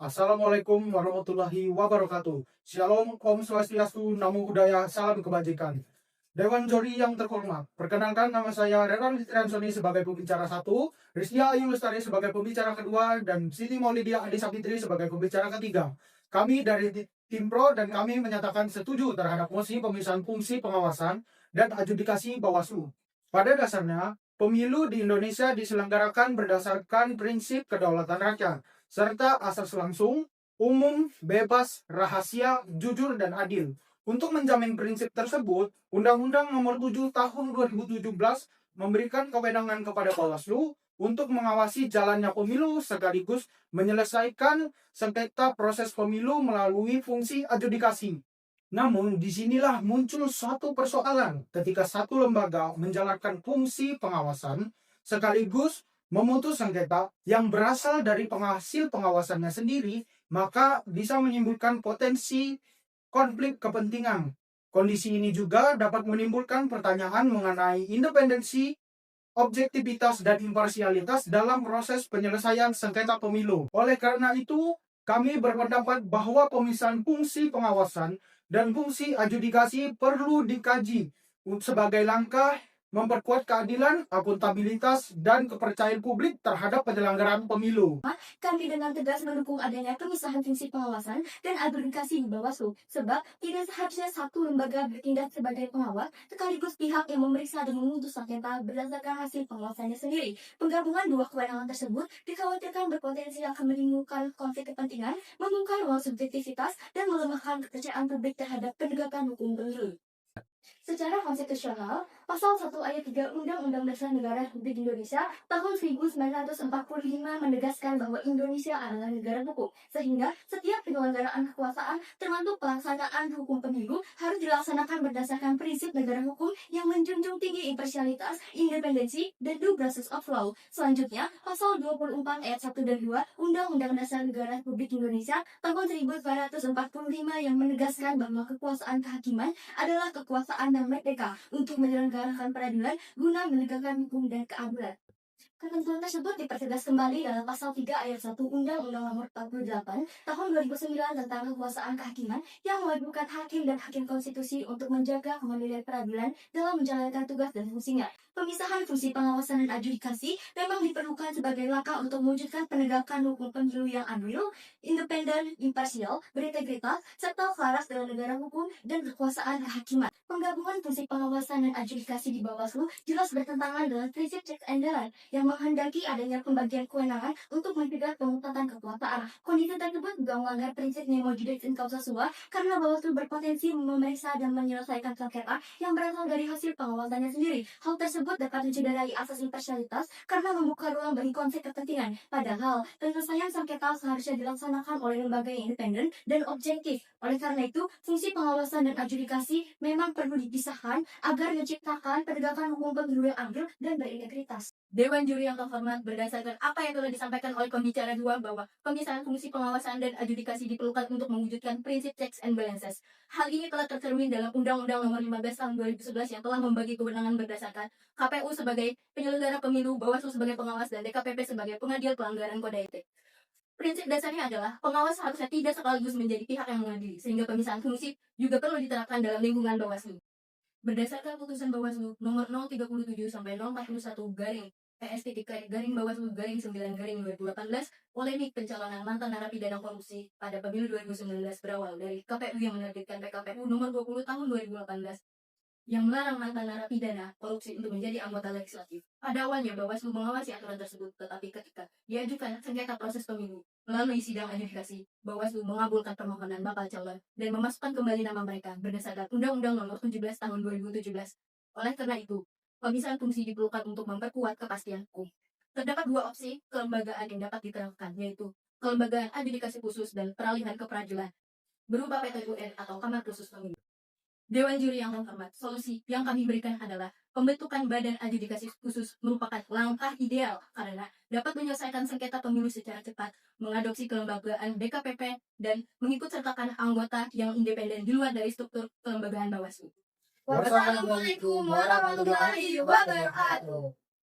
Assalamualaikum warahmatullahi wabarakatuh. Shalom, Om Swastiastu, Namo Buddhaya, Salam Kebajikan. Dewan Juri yang terhormat, perkenalkan nama saya Renan Fitriansoni sebagai pembicara satu, Rizlia Ayu Lestari sebagai pembicara kedua, dan Siti Maulidia Adi Sapitri sebagai pembicara ketiga. Kami dari tim Pro dan kami menyatakan setuju terhadap mosi pemisahan fungsi pengawasan dan adjudikasi Bawaslu. Pada dasarnya, pemilu di Indonesia diselenggarakan berdasarkan prinsip kedaulatan rakyat, serta asas langsung, umum, bebas, rahasia, jujur, dan adil. Untuk menjamin prinsip tersebut, Undang-Undang Nomor 7 Tahun 2017 memberikan kewenangan kepada Bawaslu untuk mengawasi jalannya pemilu sekaligus menyelesaikan sengketa proses pemilu melalui fungsi adjudikasi. Namun, disinilah muncul suatu persoalan ketika satu lembaga menjalankan fungsi pengawasan sekaligus memutus sengketa yang berasal dari penghasil pengawasannya sendiri, maka bisa menimbulkan potensi konflik kepentingan. Kondisi ini juga dapat menimbulkan pertanyaan mengenai independensi, objektivitas, dan imparsialitas dalam proses penyelesaian sengketa pemilu. Oleh karena itu, kami berpendapat bahwa pemisahan fungsi pengawasan dan fungsi adjudikasi perlu dikaji sebagai langkah memperkuat keadilan, akuntabilitas, dan kepercayaan publik terhadap penyelenggaraan pemilu. Kami dengan tegas mendukung adanya pemisahan fungsi pengawasan dan adjudikasi di Bawaslu, sebab tidak seharusnya satu lembaga bertindak sebagai pengawas sekaligus pihak yang memeriksa dan memutus sengketa berdasarkan hasil pengawasannya sendiri. Penggabungan dua kewenangan tersebut dikhawatirkan berpotensi akan menimbulkan konflik kepentingan, membongkar ruang subjektivitas, dan melemahkan kepercayaan publik terhadap penegakan hukum pemilu. Secara konstitusional, Pasal 1 Ayat 3 Undang-Undang Dasar Negara Republik Indonesia tahun 1945 menegaskan bahwa Indonesia adalah negara hukum, sehingga setiap penyelenggaraan kekuasaan termasuk pelaksanaan hukum pemilu harus dilaksanakan berdasarkan prinsip negara hukum yang menjunjung tinggi imparsialitas, independensi, dan due process of law. Selanjutnya, Pasal 24 Ayat 1 dan 2 Undang-Undang Dasar Negara Republik Indonesia tahun 1945 yang menegaskan bahwa kekuasaan kehakiman adalah kekuasaan yang merdeka untuk menyelenggarakan peradilan guna menegakkan hukum dan keadilan. Ketentuan tersebut dipertegas kembali dalam Pasal 3 Ayat 1 Undang-Undang Nomor 48 Tahun 2009 tentang kekuasaan kehakiman yang mewajibkan hakim dan hakim konstitusi untuk menjaga kemandirian peradilan dalam menjalankan tugas dan fungsinya. Pemisahan fungsi pengawasan dan adjudikasi memang diperlukan sebagai langkah untuk mewujudkan penegakan hukum pemilu yang adil, independen, imparsial, berintegritas, serta selaras dengan negara hukum dan kekuasaan kehakiman. Penggabungan fungsi pengawasan dan adjudikasi di Bawaslu jelas bertentangan dengan prinsip checks and balance yang menghendaki adanya pembagian kewenangan untuk mencegah pemutatan kekuasaan. Kondisi tersebut juga melanggar prinsip nemo juris in causa sua karena Bawaslu berpotensi memeriksa dan menyelesaikan sengketa yang berasal dari hasil pengawasannya sendiri. Hal tersebut dapat mencederai asas imparsialitas karena membuka ruang bagi konflik kepentingan. Padahal, penyelesaian sengketa seharusnya dilaksanakan oleh lembaga yang independen dan objektif. Oleh karena itu, fungsi pengawasan dan adjudikasi memang perlu dipisahkan agar menciptakan penegakan hukum pemilu yang adil dan berintegritas. Dewan Juri yang terhormat, berdasarkan apa yang telah disampaikan oleh pembicara dua bahwa pemisahan fungsi pengawasan dan adjudikasi diperlukan untuk mewujudkan prinsip checks and balances. Hal ini telah tercermin dalam Undang-Undang Nomor 15 Tahun 2011 yang telah membagi kewenangan berdasarkan KPU sebagai penyelenggara pemilu, Bawaslu sebagai pengawas, dan DKPP sebagai pengadil pelanggaran kode etik. Prinsip dasarnya adalah pengawas harusnya tidak sekaligus menjadi pihak yang mengadili, sehingga pemisahan fungsi juga perlu diterapkan dalam lingkungan Bawaslu. Berdasarkan putusan Bawaslu nomor 037 sampai 041 garing PS garing Bawaslu garing 9 garing 2018, polemik pencalonan mantan narapidana korupsi pada pemilu 2019 berawal dari KPU yang menerbitkan PKPU nomor 20 tahun 2018 yang melarang mantan narapidana korupsi untuk menjadi anggota legislatif. Pada awalnya Bawaslu mengawasi aturan tersebut, tetapi ketika diajukan sengketa proses pemilu melalui sidang adjudikasi, Bawaslu mengabulkan permohonan bakal calon dan memasukkan kembali nama mereka berdasarkan Undang-Undang Nomor 17 Tahun 2017. Oleh karena itu, pemisahan fungsi diperlukan untuk memperkuat kepastian hukum. Terdapat dua opsi kelembagaan yang dapat diterapkan, yaitu kelembagaan adjudikasi khusus dan peralihan ke peradilan berupa PT UN atau Kamar Khusus Pemilu. Dewan Juri yang terhormat, solusi yang kami berikan adalah pembentukan badan adjudikasi khusus merupakan langkah ideal karena dapat menyelesaikan sengketa pemilu secara cepat, mengadopsi kelembagaan DKPP, dan mengikut sertakan anggota yang independen di luar dari struktur kelembagaan Bawaslu. Wassalamualaikum warahmatullahi wabarakatuh.